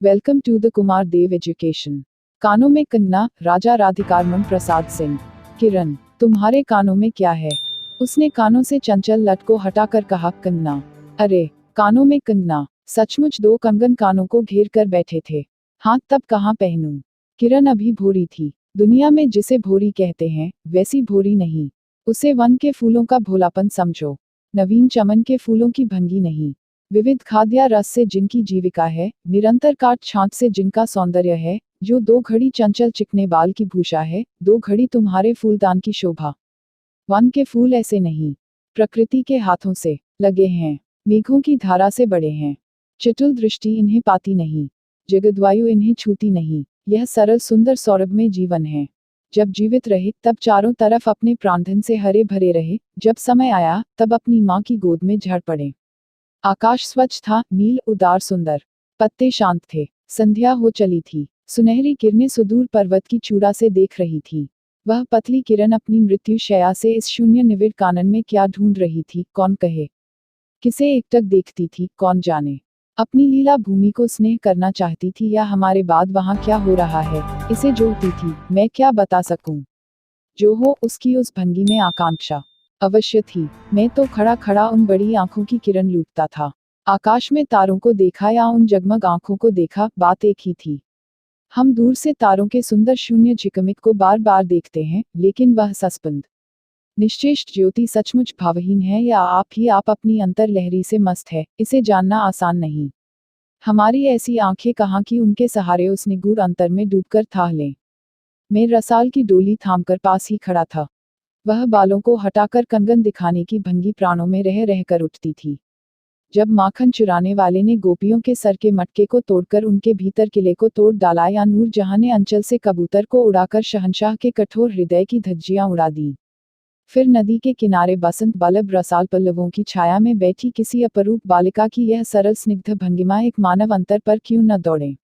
Welcome to the Kumar Dev education. कानों में कंगना, राजा राधिकारमन प्रसाद सिंह। किरण, तुम्हारे कानों में क्या है? उसने कानों से चंचल लट को हटाकर कहा, कंगना। अरे, कानों में कंगना? सचमुच 2 कंगन कानों को घेर कर बैठे थे। हाँ, तब कहाँ पहनूं? किरण अभी भोरी थी। दुनिया में जिसे भोरी कहते हैं, वैसी भोरी नहीं। उसे वन के फूलों का भोलापन समझो, नवीन चमन के फूलों की भंगी नहीं। विविध खाद्य रस से जिनकी जीविका है, निरंतर काट छांट से जिनका सौंदर्य है, जो 2 घड़ी चंचल चिकने बाल की भूषा है, 2 घड़ी तुम्हारे फूलदान की शोभा। वन के फूल ऐसे नहीं, प्रकृति के हाथों से लगे हैं, मेघों की धारा से बड़े हैं। चटुल दृष्टि इन्हें पाती नहीं, जगदवायु इन्हें छूती नहीं। यह सरल सुंदर सौरभ में जीवन है। जब जीवित रहे तब चारों तरफ अपने प्राणधन से हरे भरे रहे, जब समय आया तब अपनी माँ की गोद में झड़ पड़े। आकाश स्वच्छ था, नील उदार सुंदर। पत्ते शांत थे। संध्या हो चली थी। सुनहरी किरणें सुदूर पर्वत की चूड़ा से देख रही थी। वह पतली किरण अपनी मृत्यु शैया से इस शून्य निविड़ कानन में क्या ढूंढ रही थी, कौन कहे। किसे एकटक देखती थी, कौन जाने। अपनी लीला भूमि को स्नेह करना चाहती थी, या हमारे बाद वहां क्या हो रहा है, इसे जोहती थी। मैं क्या बता सकूं। जो हो, उसकी उस भंगी में आकांक्षा अवश्य थी। मैं तो खड़ा खड़ा उन बड़ी आंखों की किरण लूटता था। आकाश में तारों को देखा या उन जगमग आंखों को देखा, बात एक ही थी। हम दूर से तारों के सुंदर शून्य झिकमिक को बार बार देखते हैं, लेकिन वह सस्पेंद निश्चेष्ट ज्योति सचमुच भावहीन है, या आप अपनी अंतर लहरी से मस्त है, इसे जानना आसान नहीं। हमारी ऐसी आंखें कहाँ की उनके सहारे उस निगूढ़ अंतर में डूबकर थाह लें। मैं रसाल की डोली थामकर पास ही खड़ा था। वह बालों को हटाकर कंगन दिखाने की भंगी प्राणों में रह रहकर उठती थी। जब माखन चुराने वाले ने गोपियों के सर के मटके को तोड़कर उनके भीतर किले को तोड़ डाला, या नूर जहां ने अंचल से कबूतर को उड़ाकर शहंशाह के कठोर हृदय की धज्जियां उड़ा दी। फिर नदी के किनारे बसंत बल्लभ रसाल पल्लवों की छाया में बैठी किसी अपरूप बालिका की यह सरल स्निग्ध भंगिमा एक मानव अंतर पर क्यों न दौड़े।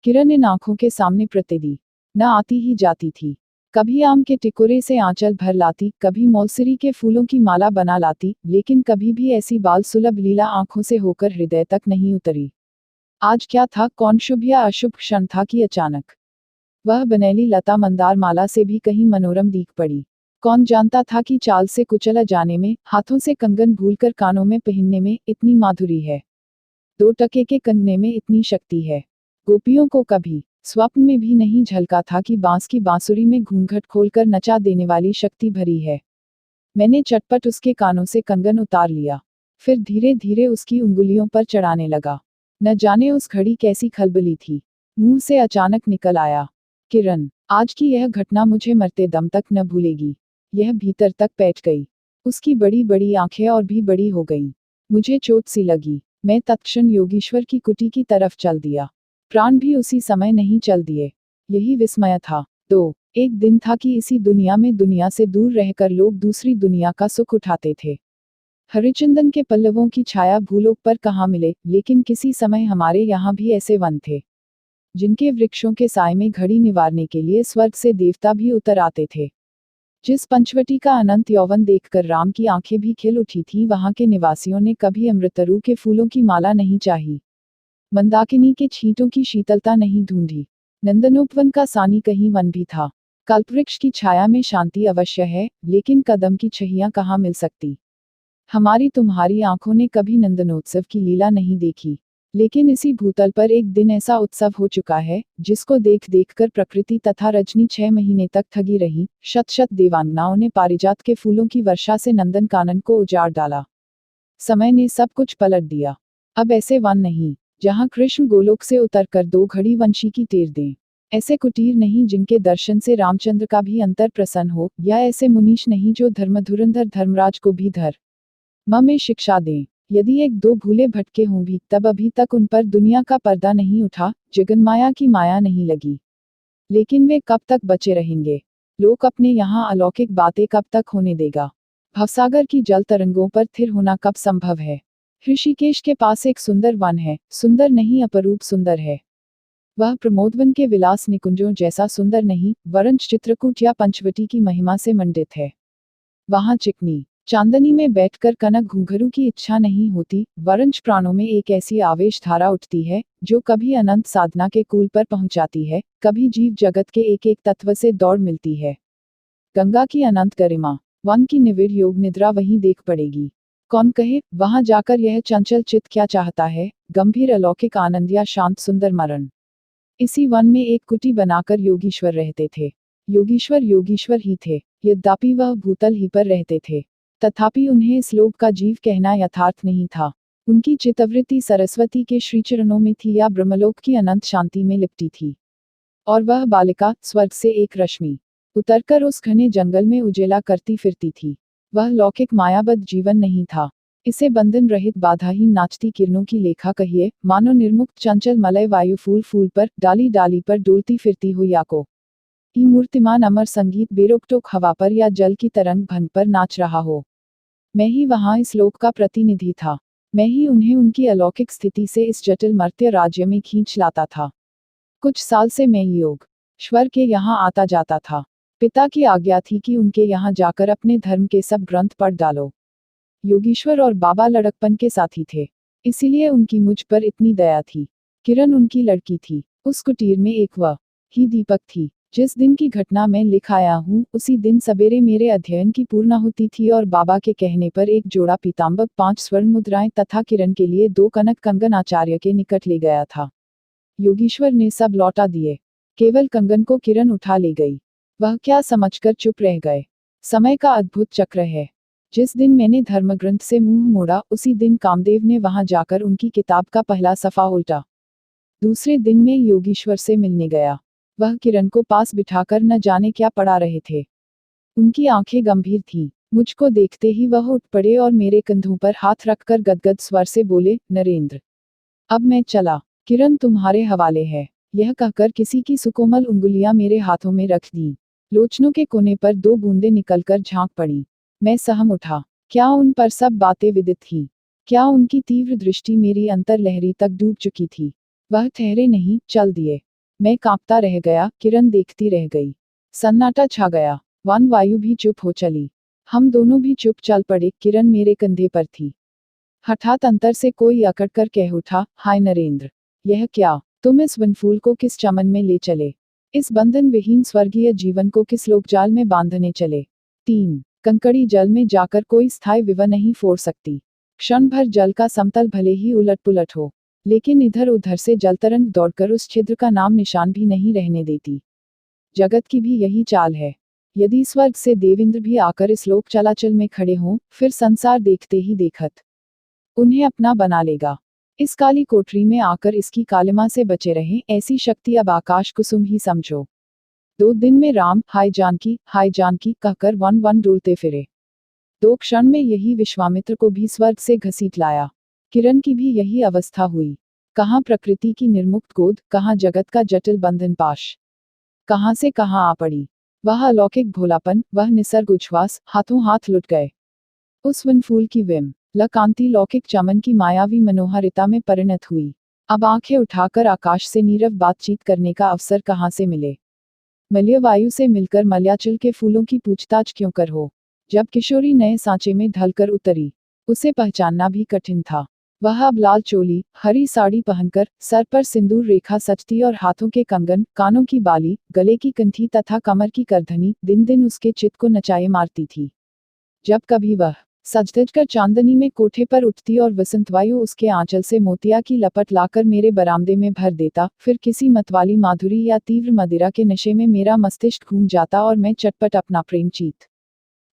किरण इन आंखों के सामने प्रतिदी न आती ही जाती थी। कभी आम के टिकोरे से आंचल भर लाती, कभी मौलसिरी के फूलों की माला बना लाती, लेकिन कभी भी ऐसी बाल सुलभ लीला आंखों से होकर हृदय तक नहीं उतरी। आज क्या था, कौन शुभ या अशुभ क्षण था कि अचानक वह बनेली लता मंदार माला से भी कहीं मनोरम दिख पड़ी। कौन जानता था कि चाल से कुचला जाने में, हाथों से कंगन भूलकर कानों में पहनने में इतनी माधुरी है। 2 टके के कंगने में इतनी शक्ति है। गोपियों को कभी स्वप्न में भी नहीं झलका था कि बांस की बांसुरी में घूंघट खोलकर नचा देने वाली शक्ति भरी है। मैंने चटपट उसके कानों से कंगन उतार लिया, फिर धीरे धीरे उसकी उंगलियों पर चढ़ाने लगा। न जाने उस घड़ी कैसी खलबली थी। मुंह से अचानक निकल आया, किरण, आज की यह घटना मुझे मरते दम तक न भूलेगी। यह भीतर तक बैठ गई। उसकी बड़ी बड़ी आंखें और भी बड़ी हो गईं। मुझे चोट सी लगी। मैं तत्क्षण योगीश्वर की कुटी की तरफ चल दिया। प्राण भी उसी समय नहीं चल दिए। यही विस्मय था। एक दिन था कि इसी दुनिया में दुनिया से दूर रहकर लोग दूसरी दुनिया का सुख उठाते थे। हरिचंदन के पल्लवों की छाया भूलोक पर कहाँ मिले, लेकिन किसी समय हमारे यहाँ भी ऐसे वन थे, जिनके वृक्षों के साय में घड़ी निवारने के लिए स्वर्ग से देवता भी उतर आते थे। जिस पंचवटी का अनंत यौवन देखकर राम की आंखें भी खिल उठी थीं, वहां के निवासियों ने कभी अमृतरू के फूलों की माला नहीं चाही, मंदाकिनी के छींटों की शीतलता नहीं ढूंढी। नंदनोपवन का सानी कहीं वन भी था। कल्पवृक्ष की छाया में शांति अवश्य है, लेकिन कदम की छहियां कहाँ मिल सकती। हमारी तुम्हारी आंखों ने कभी नंदनोत्सव की लीला नहीं देखी, लेकिन इसी भूतल पर एक दिन ऐसा उत्सव हो चुका है, जिसको देख देखकर प्रकृति तथा रजनी 6 महीने तक ठगी रही। शत शत देवांगनाओं ने पारिजात के फूलों की वर्षा से नंदन कानन को उजाड़ डाला। समय ने सब कुछ पलट दिया। अब ऐसे वन नहीं, जहां कृष्ण गोलोक से उतरकर 2 घड़ी वंशी की टेर दें। ऐसे कुटीर नहीं जिनके दर्शन से रामचंद्र का भी अंतर प्रसन्न हो, या ऐसे मुनीश नहीं जो धर्मधुरंधर धर्मराज को भी में शिक्षा दें। यदि 1-2 भूले भटके हों भी, तब अभी तक उन पर दुनिया का पर्दा नहीं उठा, जगन्माया की माया नहीं लगी। लेकिन वे कब तक बचे रहेंगे? लोक अपने यहाँ अलौकिक बातें कब तक होने देगा? भवसागर की जल तरंगों पर स्थिर होना कब संभव है? ऋषिकेश के पास एक सुंदर वन है, सुंदर नहीं अपरूप सुंदर है। वह प्रमोदवन के विलास निकुंजों जैसा सुंदर नहीं, वरंच चित्रकूट या पंचवटी की महिमा से मंडित है। वहां चिकनी चांदनी में बैठकर कनक घुंघरू की इच्छा नहीं होती, वरंच प्राणों में एक ऐसी आवेश धारा उठती है जो कभी अनंत साधना के कूल पर पहुंचाती है, कभी जीव जगत के एक एक तत्व से दौड़ मिलती है। गंगा की अनंत गरिमा, वन की निविड़ योग निद्रा वहीं देख पड़ेगी। कौन कहे वहां जाकर यह चंचल चित्त क्या चाहता है, गंभीर अलौकिक आनंद या शांत सुंदर मरण। इसी वन में एक कुटी बनाकर योगीश्वर रहते थे। योगीश्वर योगीश्वर ही थे, यद्यपि वह भूतल ही पर रहते थे। तथापि उन्हें इस लोक का जीव कहना यथार्थ नहीं था। उनकी चित्तवृत्ति सरस्वती के श्रीचरणों में थी या ब्रह्मलोक की अनंत शांति में लिपटी थी। और वह बालिका स्वर्ग से एक रश्मि उतरकर उस घने जंगल में उजेला करती फिरती थी। वह लौकिक मायाबद्ध जीवन नहीं था। इसे बंधन रहित बाधाहीन नाचती किरणों की लेखा कहिए, मानो निर्मुक्त चंचल मलय वायु फूल फूल पर डाली डाली पर डोलती फिरती हो या को मूर्तिमान अमर संगीत बेरोकटोक हवा पर या जल की तरंग भंग पर नाच रहा हो। मैं ही वहां इस लोक का प्रतिनिधि था। मैं ही उन्हें उनकी अलौकिक स्थिति से इस जटिल मर्त्य राज्य में खींच लाता था। कुछ साल से मैं योग श्वर के यहाँ आता जाता था। पिता की आज्ञा थी कि उनके यहाँ जाकर अपने धर्म के सब ग्रंथ पढ़ डालो। योगीश्वर और बाबा लड़कपन के साथी थे, इसीलिए उनकी मुझ पर इतनी दया थी। किरण उनकी लड़की थी। उस कुटीर में एक वह ही दीपक थी। जिस दिन की घटना मैं लिख आया हूँ, उसी दिन सवेरे मेरे अध्ययन की पूर्णाहुति थी और बाबा के कहने पर एक जोड़ा पीताम्बर 5 स्वर्ण मुद्राएं तथा किरण के लिए 2 कनक कंगन आचार्य के निकट ले गया था। योगीश्वर ने सब लौटा दिए, केवल कंगन को किरण उठा ले गई। वह क्या समझकर चुप रह गए। समय का अद्भुत चक्र है। जिस दिन मैंने धर्मग्रंथ से मुंह मोड़ा, उसी दिन कामदेव ने वहां जाकर उनकी किताब का पहला सफ़ा उल्टा। दूसरे दिन मैं योगीश्वर से मिलने गया। वह किरण को पास बिठाकर न जाने क्या पढ़ा रहे थे। उनकी आंखें गंभीर थीं। मुझको देखते ही वह उठ पड़े और मेरे कंधों पर हाथ रखकर गदगद स्वर से बोले, नरेंद्र, अब मैं चला, किरण तुम्हारे हवाले है। यह कहकर किसी की सुकोमल उंगलियां मेरे हाथों में रख दी। लोचनों के कोने पर 2 बूंदें निकलकर झांक पड़ी। मैं सहम उठा। क्या उन पर सब बातें विदित थीं? क्या उनकी तीव्र दृष्टि मेरी अंतर्लहरी तक डूब चुकी थी? वह ठहरे नहीं, चल दिए। मैं कांपता रह गया, किरण देखती रह गई। सन्नाटा छा गया। वन वायु भी चुप हो चली। हम दोनों भी चुप चल पड़े। किरण मेरे कंधे पर थी। हठात अंतर से कोई अकड़ कर कह उठा, हाय नरेंद्र, यह क्या? तुम इस वनफूल को किस चमन में ले चले? इस बंधन विहीन स्वर्गीय जीवन को किस लोकजाल में बांधने चले? 3 कंकड़ी जल में जाकर कोई स्थायी विवाह नहीं फोड़ सकती। क्षण भर जल का समतल भले ही उलट पुलट हो, लेकिन इधर उधर से जलतरंग दौड़कर उस छिद्र का नाम निशान भी नहीं रहने देती। जगत की भी यही चाल है। यदि स्वर्ग से देवेंद्र भी आकर इस लोक चलाचल में खड़े हों, फिर संसार देखते ही देखत उन्हें अपना बना लेगा। इस काली कोठरी में आकर इसकी कालिमा से बचे रहें, ऐसी शक्ति अब आकाश कुसुम ही समझो। 2 दिन में राम हाय जानकी कहकर वन वन डोलते फिरे। 2 क्षण में यही विश्वामित्र को भी स्वर्ग से घसीट लाया। किरण की भी यही अवस्था हुई। कहाँ प्रकृति की निर्मुक्त गोद, कहाँ जगत का जटिल बंधन पाश। कहाँ से कहाँ आ पड़ी। वह अलौकिक भोलापन, वह निसर्ग उच्छ्वास, हाथों हाथ लुट गए। उस वनफूल की विम ल कांति लौकिक चमन की मायावी मनोहारिता में परिणत हुई। अब आंखें उठाकर आकाश से नीरव बातचीत करने का अवसर कहाँ से मिले? मलय वायु से मिलकर मलयाचल के फूलों की पूछताछ क्यों कर हो? जब किशोरी नए सांचे में ढलकर उतरी, उसे पहचानना भी कठिन था। वह अब लाल चोली, हरी साड़ी पहनकर, सर पर सिंदूर रेखा सजती और हाथों के कंगन, कानों की बाली, गले की कंठी तथा कमर की करधनी दिन दिन उसके चित्त को नचाए मारती थी। जब कभी वह सज-धज कर चांदनी में कोठे पर उठती और वसंत वायु उसके आंचल से मोतिया की लपट लाकर मेरे बरामदे में भर देता, फिर किसी मतवाली माधुरी या तीव्र मदिरा के नशे में मेरा मस्तिष्क घूम जाता और मैं चटपट अपना प्रेम चीत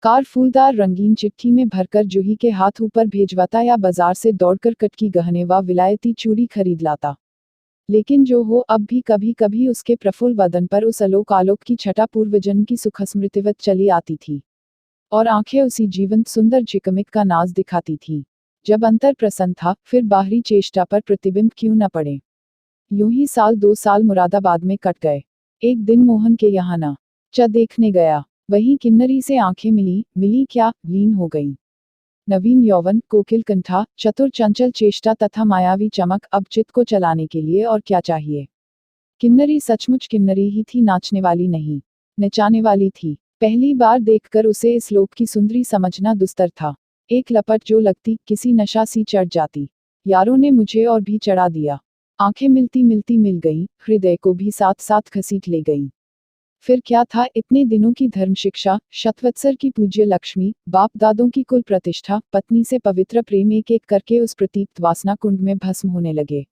कार फूलदार रंगीन चिट्ठी में भरकर जूही के हाथ ऊपर भेजवाता या बाजार से दौड़कर कटकी गहने व विलायती चूड़ी खरीद लाता। लेकिन जो हो, अब भी कभी कभी उसके प्रफुल्ल वदन पर उस आलोक की छटा पूर्वजन्म की सुखस्मृतिवत चली आती थी, और आंखें उसी जीवंत सुंदर झिकमिक का नाज दिखाती थी। जब अंतर प्रसन्न था, फिर बाहरी चेष्टा पर प्रतिबिंब क्यों न पड़े। यूं ही 2 साल मुरादाबाद में कट गए। एक दिन मोहन के यहाँ न च देखने गया। वहीं किन्नरी से आंखें मिली क्या, लीन हो गईं। नवीन यौवन, कोकिल कंठा, चतुर चंचल चेष्टा तथा मायावी चमक, अब चित्त को चलाने के लिए और क्या चाहिए। किन्नरी सचमुच किन्नरी ही थी, नाचने वाली नहीं, नचाने वाली थी। पहली बार देखकर उसे इस लोक की सुंदरी समझना दुस्तर था। एक लपट जो लगती किसी नशा सी चढ़ जाती। यारों ने मुझे और भी चढ़ा दिया। आंखें मिलती मिलती मिल गईं, हृदय को भी साथ साथ घसीट ले गईं। फिर क्या था इतने दिनों की धर्म शिक्षा, शतवत्सर की पूज्य लक्ष्मी, बाप दादों की कुल प्रतिष्ठा, पत्नी से पवित्र प्रेम एक एक करके उस प्रतीप्त वासना कुंड में भस्म होने लगे।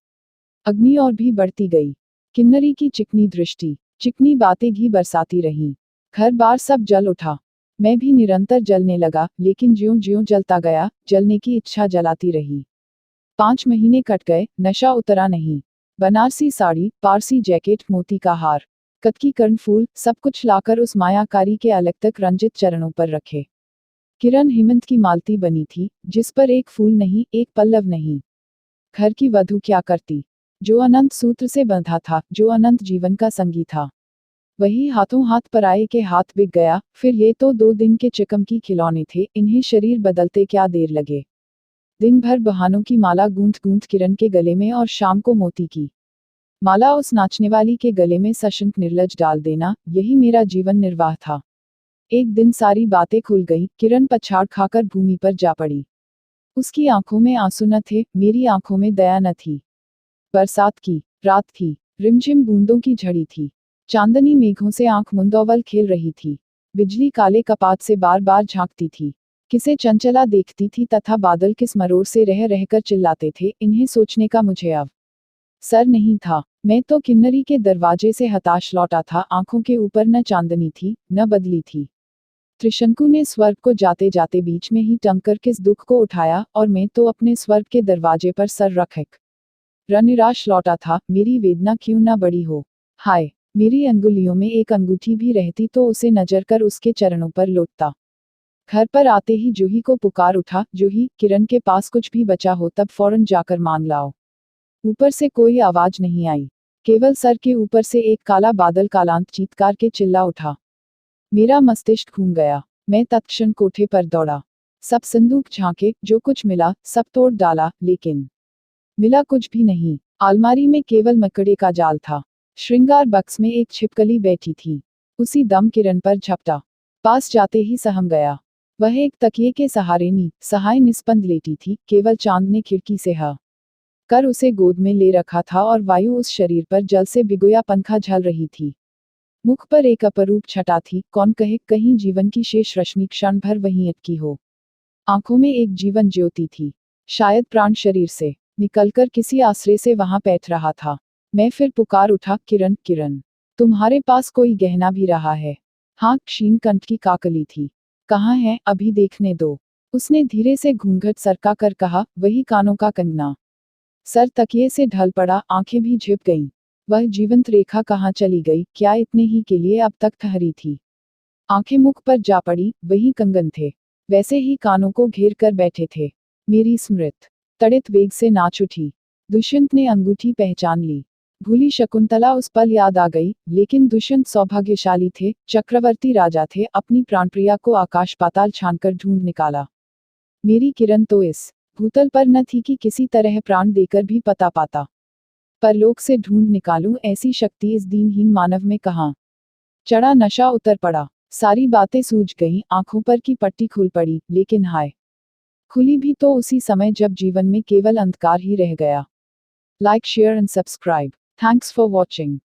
अग्नि और भी बढ़ती गई। किन्नरी की चिकनी दृष्टि, चिकनी बातें घी बरसाती रहीं। घर बार सब जल उठा। मैं भी निरंतर जलने लगा, लेकिन ज्यों ज्यों जलता गया, जलने की इच्छा जलाती रही। 5 महीने कट गए, नशा उतरा नहीं। बनारसी साड़ी, पारसी जैकेट, मोती का हार, कतकी कर्णफूल, सब कुछ लाकर उस मायाकारी के अलग तक रंजित चरणों पर रखे। किरण हेमंत की मालती बनी थी, जिस पर एक फूल नहीं, एक पल्लव नहीं। घर की वधू क्या करती? जो अनंत सूत्र से बंधा था, जो अनंत जीवन का संगी था, वही हाथों हाथ पराये के हाथ बिक गया। फिर ये तो 2 दिन के चिकम की खिलौने थे, इन्हें शरीर बदलते क्या देर लगे। दिन भर बहानों की माला गूंथ गूंथ किरण के गले में और शाम को मोती की माला उस नाचने वाली के गले में सशंक निर्लज डाल देना, यही मेरा जीवन निर्वाह था। एक दिन सारी बातें खुल गईं, किरण पछाड़ खाकर भूमि पर जा पड़ी। उसकी आंखों में आंसू न थे, मेरी आंखों में दया न थी। बरसात की रात थी, रिमझिम बूंदों की झड़ी थी। चांदनी मेघों से आंख मुंदोवल खेल रही थी। बिजली काले कपाट से बार बार झांकती थी। किसे चंचला देखती थी तथा बादल किस मरोड़ से रह रहकर चिल्लाते थे, इन्हें सोचने का मुझे अब सर नहीं था। मैं तो किन्नरी के दरवाजे से हताश लौटा था। आंखों के ऊपर न चांदनी थी, न बदली थी। त्रिशंकु ने स्वर्ग को जाते जाते बीच में ही टंकर किस दुख को उठाया, और मैं तो अपने स्वर्ग के दरवाजे पर सर रख निराश लौटा था। मेरी वेदना क्यों न बड़ी हो। हाय, मेरी अंगुलियों में एक अंगूठी भी रहती तो उसे नजर कर उसके चरणों पर लौटता। घर पर आते ही जूही को पुकार उठा, जूही, किरण के पास कुछ भी बचा हो तब फौरन जाकर मांग लाओ। ऊपर से कोई आवाज नहीं आई, केवल सर के ऊपर से एक काला बादल कालांत चीत्कार के चिल्ला उठा। मेरा मस्तिष्क घूम गया। मैं तत्क्षण कोठे पर दौड़ा। सब संदूक झांके, जो कुछ मिला सब तोड़ डाला, लेकिन मिला कुछ भी नहीं। अलमारी में केवल मकड़े का जाल था। श्रृंगार बक्स में एक छिपकली बैठी थी। उसी दम किरण पर झपटा। पास जाते ही सहम गया। वह एक तकिए के सहारे सहाय निस्पंद लेटी थी। केवल चांद ने खिड़की से ह कर उसे गोद में ले रखा था और वायु उस शरीर पर जल से भिगोया पंखा झल रही थी। मुख पर एक अपरूप छटा थी। कौन कहे कहीं जीवन की शेष रश्मि क्षण भर वहीं अटकी हो। आंखों में एक जीवन ज्योति थी। शायद प्राण शरीर से निकलकर किसी आश्रय से वहां बैठ रहा था। मैं फिर पुकार उठा, किरण, किरण, तुम्हारे पास कोई गहना भी रहा है? हाँ, क्षीण कंठ की काकली थी। कहाँ है, अभी देखने दो। उसने धीरे से घूंघट सरका कर कहा, वही कानों का कंगना। सर तकिए से ढल पड़ा, आंखें भी झिप गईं। वह जीवंत रेखा कहाँ चली गई? क्या इतने ही के लिए अब तक ठहरी थी? आंखें मुख पर जा पड़ी, वही कंगन थे, वैसे ही कानों को घेर कर बैठे थे। मेरी स्मृत तड़ित वेग से नाच उठी। दुष्यंत ने अंगूठी पहचान ली। भूली शकुंतला उस पल याद आ गई, लेकिन दुष्यंत सौभाग्यशाली थे, चक्रवर्ती राजा थे, अपनी प्राणप्रिया को आकाश पाताल छानकर ढूंढ निकाला। मेरी किरण तो इस भूतल पर न थी कि किसी तरह प्राण देकर भी पता पाता। परलोक से ढूंढ निकालूं ऐसी शक्ति इस दीनहीन मानव में कहाँ? चढ़ा नशा उतर पड़ा। सारी बातें सूझ गईं, आंखों पर की पट्टी खुल पड़ी, लेकिन हाय, खुली भी तो उसी समय जब जीवन में केवल अंधकार ही रह गया। Like, share and subscribe. Thanks for watching.